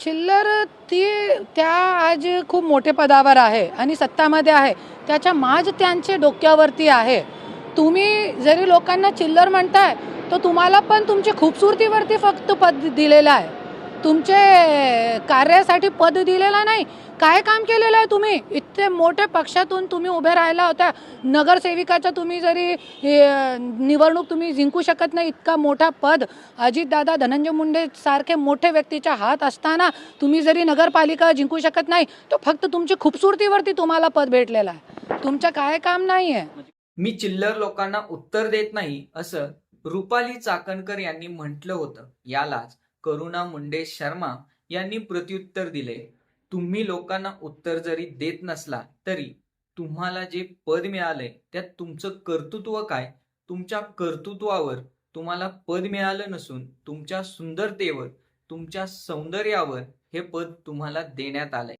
चिल्लर त्या आज खूप मोठे पदावर आहे आणि सत्तामध्ये आहे, त्याच्या माज त्यांचे डोक्यावरती आहे. तुम्ही जरी लोकांना चिल्लर म्हणताय तर तुम्हाला पण तुमच्या खूबसूरतीवरती फक्त पद दिलेलं आहे, तुमचे कार्यासाठी पद दिलेला नाही. काय काम केलेलं आहे तुम्ही? इतके मोठे पक्षातून तुम्ही उभे राहिला होता, नगरसेविकाचा तुम्ही जरी निवडणूक तुम्ही जिंकू शकत नाही, इतका मोठा पद अजितदादा धनंजय मुंडे सारखे मोठे व्यक्तीच्या हात असताना तुम्ही जरी नगरपालिका जिंकू शकत नाही, तो फक्त तुमची खूबसूरतीवरती तुम्हाला पद भेटलेलं आहे, तुमचं काय काम नाही आहे. मी चिल्लर लोकांना उत्तर देत नाही असं रुपाली चाकणकर यांनी म्हटलं होतं. यालाच करुणा मुंडे शर्मा यांनी प्रत्युत्तर दिले. तुम्ही लोकांना उत्तर जरी देत नसला तरी तुम्हाला जे पद मिळालंय त्यात तुमचं कर्तृत्व काय, तुमच्या कर्तृत्वावर तुम्हाला पद मिळालं नसून तुमच्या सुंदरतेवर, तुमच्या सौंदर्यावर हे पद तुम्हाला देण्यात आलंय.